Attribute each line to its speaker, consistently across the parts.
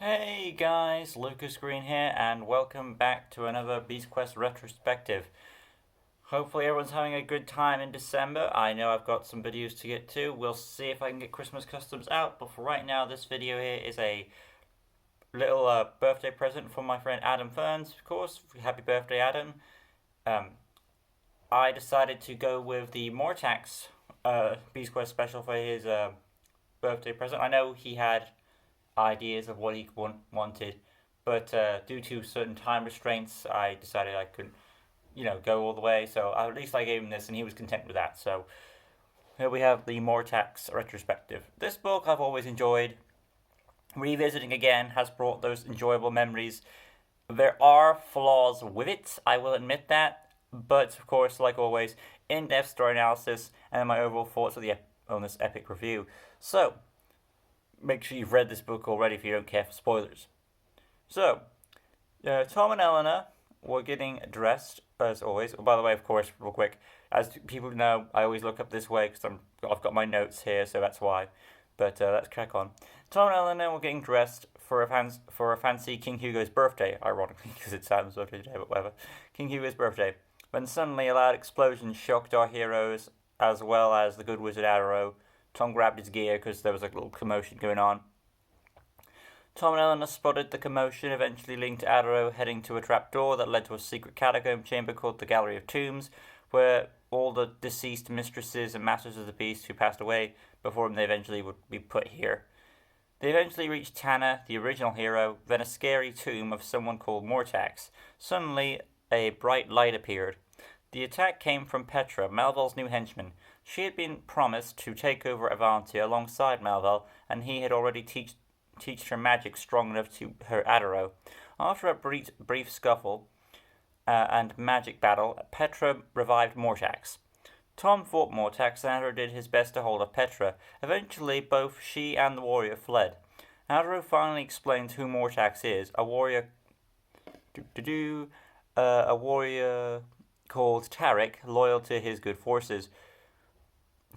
Speaker 1: Hey guys, Lucas Green here, and welcome back to another Beast Quest retrospective. Hopefully everyone's having a good time in December. I know I've got some videos to get to. We'll see if I can get Christmas customs out, but for right now, this video here is a little birthday present from my friend Adam Ferns, of course. Happy birthday, Adam. Um, I decided to go with the Mortaxe Beast Quest special for his birthday present. I know he had ideas of what he wanted, but due to certain time restraints, I decided I couldn't, go all the way. So at least I gave him this, and he was content with that. So here we have the Mortaxe retrospective. This book I've always enjoyed. Revisiting again has brought those enjoyable memories. There are flaws with it, I will admit that, but of course, like always, in-depth story analysis and my overall thoughts on this epic review. So make sure you've read this book already if you don't care for spoilers. So, Tom and Eleanor were getting dressed, as always. Oh, by the way, of course, real quick, as people know, I always look up this way because I've got my notes here, so that's why. But let's crack on. Tom and Eleanor were getting dressed for a fancy King Hugo's birthday, ironically, because it's Adam's birthday today, but whatever. King Hugo's birthday. When suddenly a loud explosion shocked our heroes, as well as the good wizard Arrow. Tom grabbed his gear because there was a little commotion going on. Tom and Eleanor spotted the commotion, eventually leading to Arrow heading to a trapdoor that led to a secret catacomb chamber called the Gallery of Tombs, where all the deceased mistresses and masters of the beast who passed away before him they eventually would be put here. They eventually reached Tanner, the original hero, then a scary tomb of someone called Mortaxe. Suddenly, a bright light appeared. The attack came from Petra, Melville's new henchman. She had been promised to take over Avantia alongside Melville, and he had already teached her magic strong enough to her Adaro. After a brief scuffle and magic battle, Petra revived Mortaxe. Tom fought Mortaxe, and Adaro did his best to hold off Petra. Eventually, both she and the warrior fled. Adaro finally explains who Mortaxe is, a warrior called Tarek, loyal to his good forces,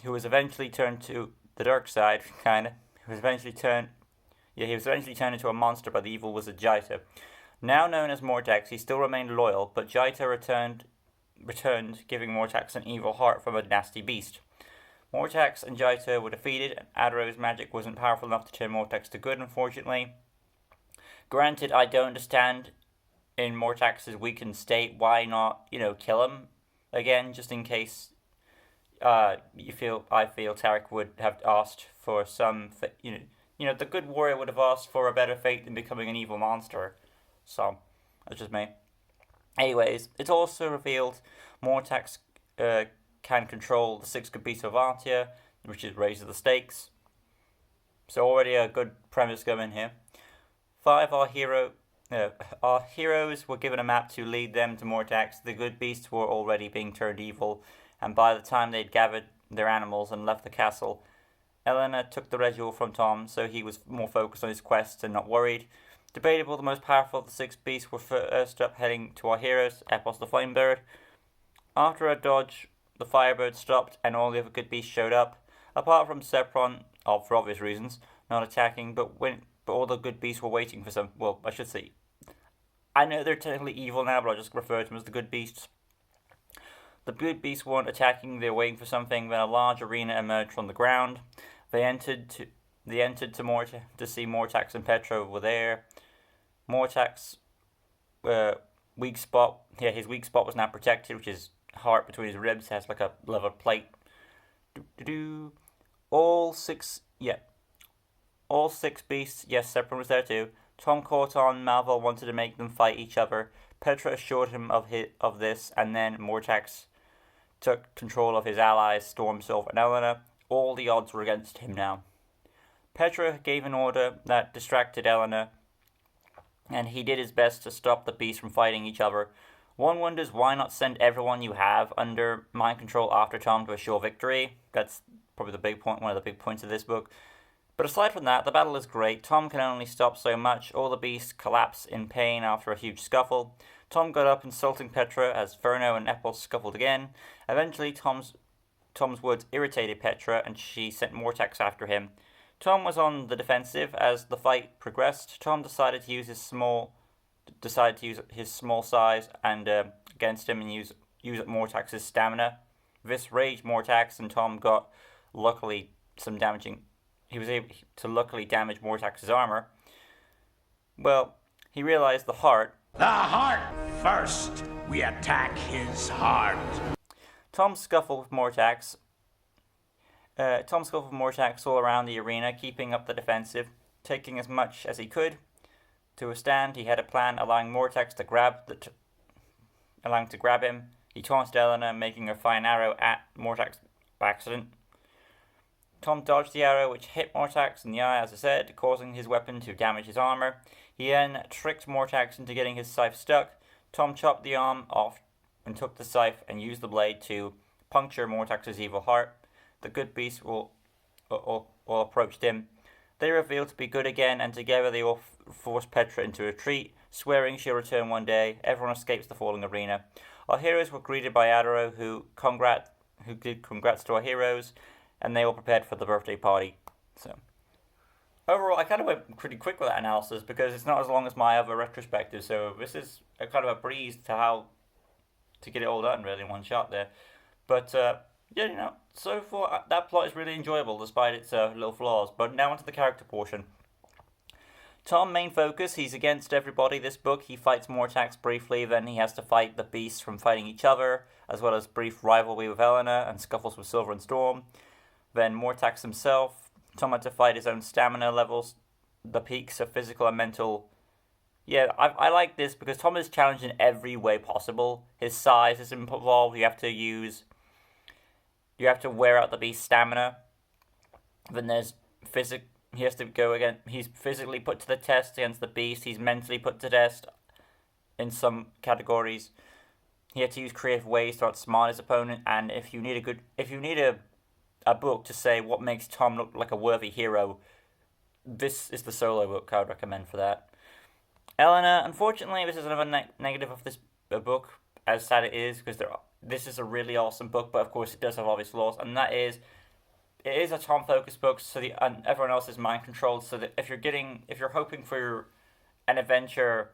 Speaker 1: who was eventually turned to the dark side, kinda. He was eventually turned into a monster by the evil wizard Jaita. Now known as Mortaxe, he still remained loyal, but Jaita returned, giving Mortaxe an evil heart from a nasty beast. Mortaxe and Jaita were defeated, and Adaro's magic wasn't powerful enough to turn Mortaxe to good, unfortunately. Granted, I don't understand in Mortaxe's weakened state why not, kill him again, just in case. I feel Tarek would have asked for some, the good warrior would have asked for a better fate than becoming an evil monster. So, that's just me. Anyways, it's also revealed Mortaxe can control the six good beasts of Avantia, which is raises the stakes. So already a good premise going here. Our heroes were given a map to lead them to Mortaxe. The good beasts were already being turned evil, and by the time they'd gathered their animals and left the castle, Eleanor took the residual from Tom, so he was more focused on his quest and not worried. Debatable, the most powerful of the six beasts were first up, heading to our heroes, Epos the Flamebird. After a dodge, the Firebird stopped and all the other good beasts showed up, apart from Sepron, for obvious reasons, not attacking, but all the good beasts were waiting for some, well, I should say, I know they're technically evil now, but I'll just refer to them as the good beasts. The good beasts weren't attacking, they were waiting for something, then a large arena emerged from the ground. They entered to see Mortaxe and Petra were there. Mortaxe's weak spot, his weak spot was now protected, which is heart between his ribs, has like a leather plate. All six beasts, yes, Sepron was there too. Tom caught on, Melville wanted to make them fight each other. Petra assured him of this, and then Mortaxe took control of his allies, Storm, Sylph, and Eleanor. All the odds were against him now. Petra gave an order that distracted Eleanor, and he did his best to stop the beasts from fighting each other. One wonders why not send everyone you have under mind control after Tom to assure victory. That's probably the big point, one of the big points of this book. But aside from that, the battle is great. Tom can only stop so much. All the beasts collapse in pain after a huge scuffle. Tom got up, insulting Petra as Verno and Epos scuffled again. Eventually, Tom's words irritated Petra, and she sent Mortaxe after him. Tom was on the defensive as the fight progressed. Tom decided to use his small size and against him and use up Mortaxe's stamina. This raged Mortaxe, and Tom got luckily some damaging. He was able to luckily damage Mortaxe's armor. Well, he realized the heart.
Speaker 2: The heart first. We attack his heart.
Speaker 1: Tom scuffled with Mortaxe all around the arena, keeping up the defensive, taking as much as he could. To withstand, he had a plan, allowing Mortaxe to grab him. He taunted Elena, making her fire an arrow at Mortaxe by accident. Tom dodged the arrow, which hit Mortaxe in the eye, as I said, causing his weapon to damage his armor. He then tricked Mortaxe into getting his scythe stuck. Tom chopped the arm off and took the scythe and used the blade to puncture Mortaxe's evil heart. The good beast all approached him. They revealed to be good again, and together they all forced Petra into retreat, swearing she'll return one day. Everyone escapes the falling arena. Our heroes were greeted by Adaro, who did congrats to our heroes, and they all prepared for the birthday party. So, overall, I kind of went pretty quick with that analysis because it's not as long as my other retrospective. So this is a kind of a breeze to how to get it all done really in one shot there. But yeah, so far that plot is really enjoyable despite its little flaws. But now onto the character portion. Tom, main focus, he's against everybody this book. He fights Mortaxe briefly, then he has to fight the beasts from fighting each other, as well as brief rivalry with Elena and scuffles with Silver and Storm. Then Mortaxe himself, Tom had to fight his own stamina levels, the peaks of physical and mental. Yeah, I like this because Tom is challenged in every way possible. His size is involved, you have to wear out the beast's stamina. Then there's he has to go again. He's physically put to the test against the beast. He's mentally put to test in some categories. He had to use creative ways to outsmart his opponent. And if you need a book to say what makes Tom look like a worthy hero, this is the solo book I would recommend for that. Elena, unfortunately, this is another negative of this book, as sad it is, because this is a really awesome book, but of course it does have obvious flaws, and that is, it is a Tom-focused book, and everyone else is mind-controlled, so that if you're hoping for an adventure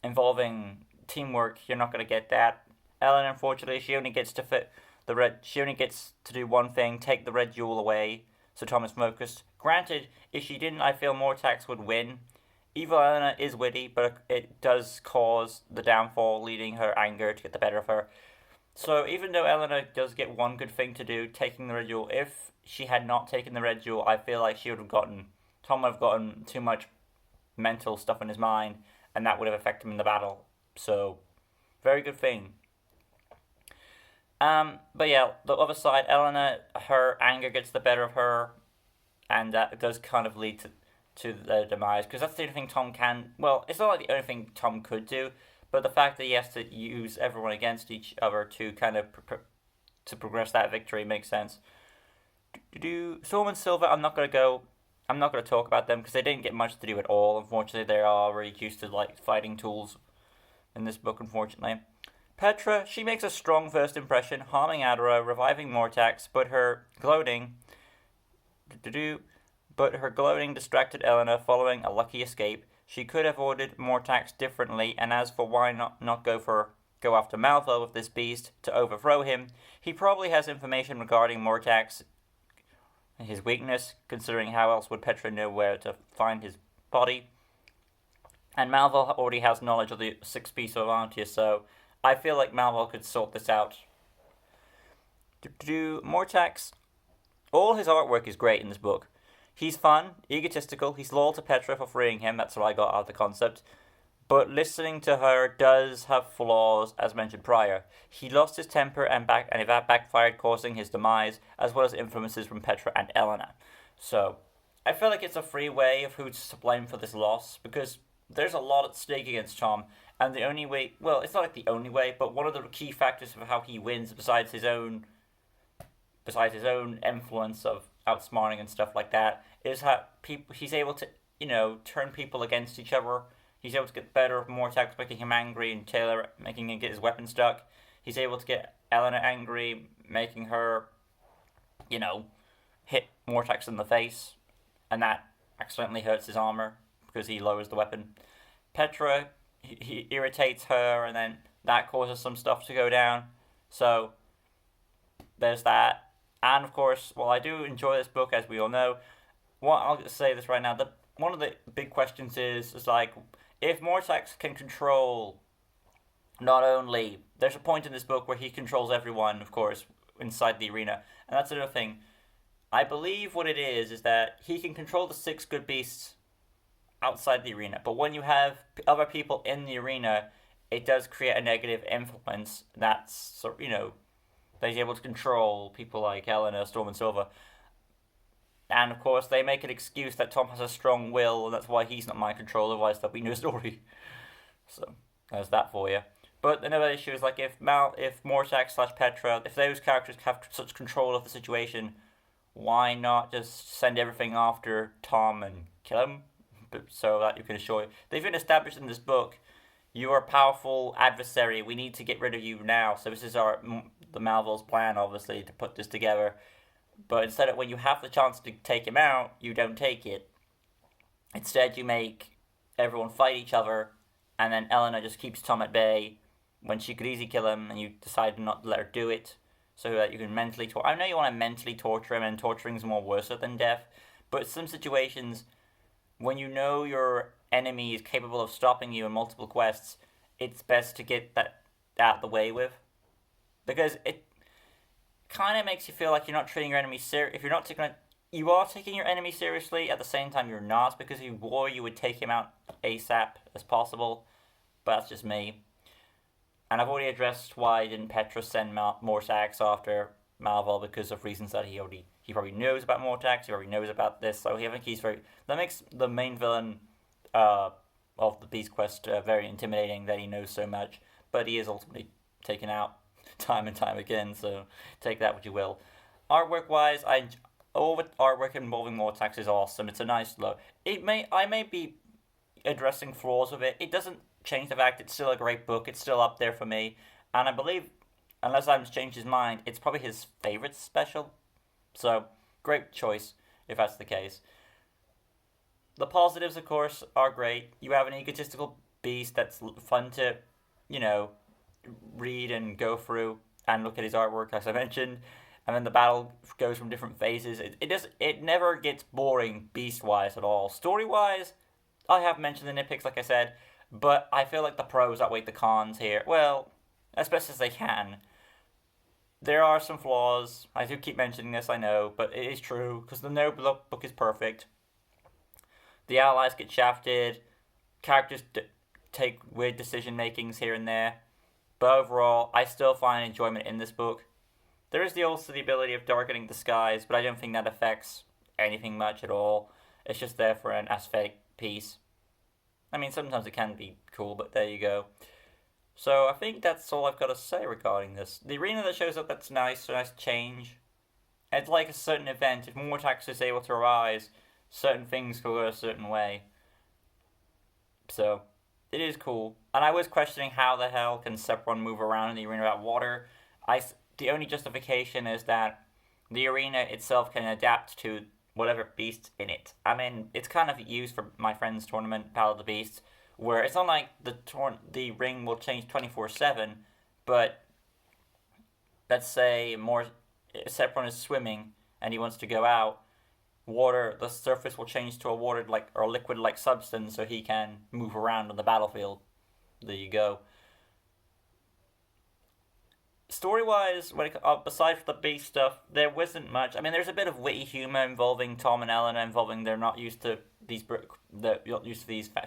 Speaker 1: involving teamwork, you're not going to get that. Elena, unfortunately, she only gets to do one thing, take the red jewel away, so Tom is focused. Granted, if she didn't, I feel Mortaxe would win. Evil Elena is witty, but it does cause the downfall, leading her anger to get the better of her. So even though Elena does get one good thing to do, taking the red jewel, if she had not taken the red jewel, I feel like Tom would have gotten too much mental stuff in his mind, and that would have affected him in the battle. So, very good thing. But yeah, the other side, Elena, her anger gets the better of her, and that does kind of lead to the demise, because that's the only thing Tom can, well, it's not like the only thing Tom could do, but the fact that he has to use everyone against each other to kind of to progress that victory makes sense. Storm and Silver, I'm not going to talk about them because they didn't get much to do at all. Unfortunately, they are already used to like fighting tools in this book, unfortunately. Petra, she makes a strong first impression, harming Adara, reviving Mortaxe, but her gloating distracted Elena following a lucky escape. She could have ordered Mortaxe differently, and as for why not go after Malvo with this beast to overthrow him, he probably has information regarding Mortaxe, his weakness, considering how else would Petra know where to find his body. And Malvo already has knowledge of the sixth piece of Avantia, so I feel like Malvo could sort this out. Mortaxe, all his artwork is great in this book. He's fun, egotistical, he's loyal to Petra for freeing him, that's what I got out of the concept. But listening to her does have flaws, as mentioned prior. He lost his temper and that backfired, causing his demise, as well as influences from Petra and Elena. So, I feel like it's a free way of who to blame for this loss, because there's a lot at stake against Tom, and the only way, well, it's not like the only way, but one of the key factors of how he wins, besides his own influence of outsmarting and stuff like that, is how he's able to, turn people against each other. He's able to get better of Mortaxe, making him angry, and Taylor making him get his weapon stuck. He's able to get Elena angry, making her, hit Mortaxe in the face. and that accidentally hurts his armor because he lowers the weapon. Petra, he irritates her, and then that causes some stuff to go down. So there's that. And of course, while I do enjoy this book, as we all know, I'll just say this right now, one of the big questions is like, if Mortaxe can control not only, there's a point in this book where he controls everyone, of course, inside the arena, and that's another thing. I believe what it is that he can control the 6 good beasts outside the arena, but when you have other people in the arena, it does create a negative influence that's, that he's able to control people like Helena, Storm, and Silva. And of course, they make an excuse that Tom has a strong will, and that's why he's not mind control, otherwise there'll be no story. So, there's that for you. But another issue is like if Mortaxe / Petra, if those characters have such control of the situation, why not just send everything after Tom and kill him? So that you can assure you. They've been established in this book, you are a powerful adversary, we need to get rid of you now. So this is the Malvol's plan, obviously, to put this together. But instead of when you have the chance to take him out, you don't take it. Instead, you make everyone fight each other, and then Elena just keeps Tom at bay when she could easily kill him, and you decide not to let her do it, so that you can mentally I know you want to mentally torture him, and torturing is more worse than death, but in some situations, when you know your enemy is capable of stopping you in multiple quests, it's best to get that out of the way with. Because it kind of makes you feel like you're not treating your enemy if you're not taking you are taking your enemy seriously, at the same time you're not, because if you were, you would take him out ASAP as possible, but that's just me. And I've already addressed why didn't Petra send Mortaxe after Malvol, because of reasons that he probably knows about Mortaxe, he already knows about this, so I think that makes the main villain of the Beast Quest very intimidating, that he knows so much, but he is ultimately taken out time and time again, so take that what you will. Artwork wise, all the artwork involving Mortaxe is awesome. It's a nice look. I may be addressing flaws of it. It doesn't change the fact it's still a great book. It's still up there for me, and I believe, unless Adam's changed his mind, it's probably his favorite special. So great choice if that's the case. The positives, of course, are great. You have an egotistical beast that's fun to, read and go through and look at his artwork, as I mentioned. And then the battle goes from different phases. It never gets boring beast-wise at all. Story-wise, I have mentioned the nitpicks, like I said, but I feel like the pros outweigh the cons here. Well, as best as they can. There are some flaws. I do keep mentioning this, I know, but it is true, because the no book is perfect. The allies get shafted. Characters take weird decision-makings here and there. But overall, I still find enjoyment in this book. There is also the ability of darkening the skies, but I don't think that affects anything much at all. It's just there for an aesthetic piece. I mean, sometimes it can be cool, but there you go. So I think that's all I've got to say regarding this. The arena that shows up, that's nice, a nice change. It's like a certain event. If Mortaxe is able to arise, certain things go a certain way. So it is cool. And I was questioning how the hell can Sepron move around in the arena without water. The only justification is that the arena itself can adapt to whatever beast's in it. I mean, it's kind of used for my friend's tournament, Battle of the Beasts, where it's not like the ring will change 24/7, but let's say Sepron is swimming and he wants to go out, the surface will change to a liquid-like substance so he can move around on the battlefield. There you go. Story-wise, aside from the beast stuff, there wasn't much. I mean, there's a bit of witty humor involving Tom and Elena, involving they're not used to these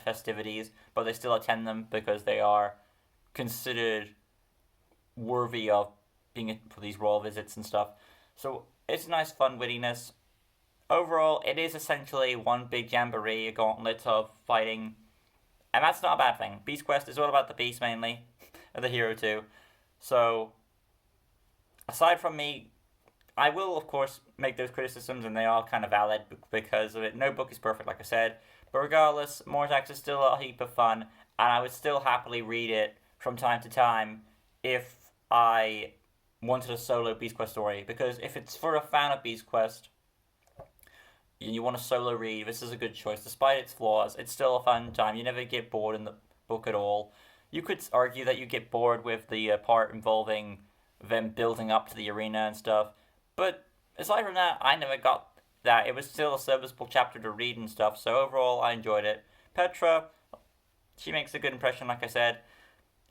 Speaker 1: festivities, but they still attend them because they are considered worthy of being for these royal visits and stuff. So it's nice, fun wittiness. Overall, it is essentially one big jamboree, a gauntlet of fighting, and that's not a bad thing. Beast Quest is all about the beast mainly, and the hero too. So aside from me, I will, of course, make those criticisms, and they are kind of valid because of it. No book is perfect, like I said. But regardless, Mortaxe is still a heap of fun, and I would still happily read it from time to time if I wanted a solo Beast Quest story. Because if it's for a fan of Beast Quest, and you want a solo read, this is a good choice. Despite its flaws, it's still a fun time. You never get bored in the book at all. You could argue that you get bored with the part involving them building up to the arena and stuff, but aside from that, I never got that. It was still a serviceable chapter to read and stuff, so overall, I enjoyed it. Petra, she makes a good impression, like I said,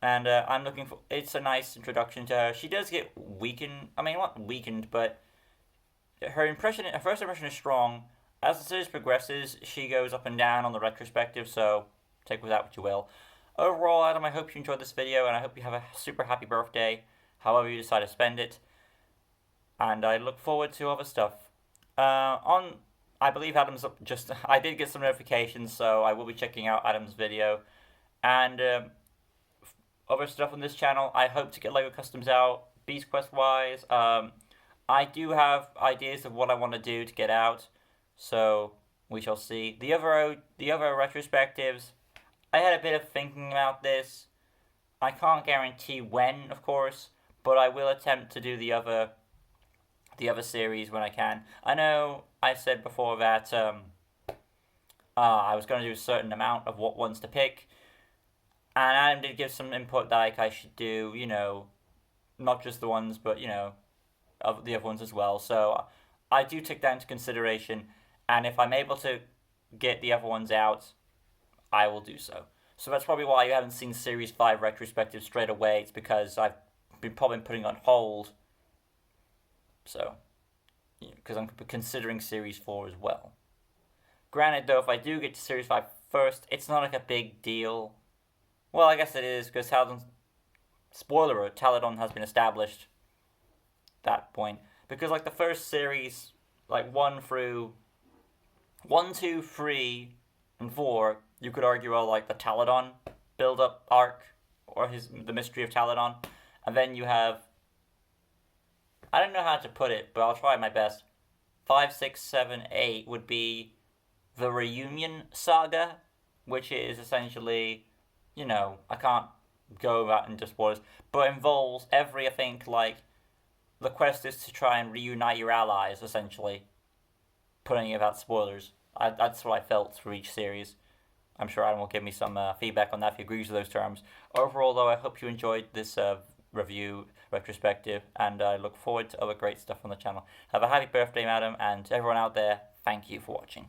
Speaker 1: and I'm looking for. It's a nice introduction to her. She does get weakened. I mean, not weakened, but her first impression is strong. As the series progresses, she goes up and down on the retrospective, so take with that what you will. Overall, Adam, I hope you enjoyed this video, and I hope you have a super happy birthday, however you decide to spend it. And I look forward to other stuff. I believe Adam's just. I did get some notifications, so I will be checking out Adam's video, and other stuff on this channel. I hope to get LEGO Customs out, Beast Quest wise. I do have ideas of what I want to do to get out, so we shall see. The other retrospectives, I had a bit of thinking about this. I can't guarantee when, of course, but I will attempt to do the other series when I can. I know I said before that I was going to do a certain amount of what ones to pick, and Adam did give some input that I should do, not just the ones, but, of the other ones as well. So I do take that into consideration, and if I'm able to get the other ones out, I will do so. So that's probably why you haven't seen Series 5 retrospective straight away. It's because I've been probably putting on hold. So, because I'm considering Series 4 as well. Granted, though, if I do get to Series 5 first, it's not like a big deal. Well, I guess it is, because spoiler alert, Taladon has been established at that point. Because, like, the first series, like, 1, 2, 3, and 4, you could argue are, like, the Taladon build-up arc, or the mystery of Taladon. And then you have, I don't know how to put it, but I'll try my best. 5, 6, 7, 8 would be the Reunion Saga, which is essentially, I can't go out into spoilers, but involves I think, like, the quest is to try and reunite your allies, essentially. Putting it without spoilers. That's what I felt through each series. I'm sure Adam will give me some feedback on that if he agrees with those terms. Overall, though, I hope you enjoyed this review retrospective, and I look forward to other great stuff on the channel. Have a happy birthday, madam, and everyone out there, thank you for watching.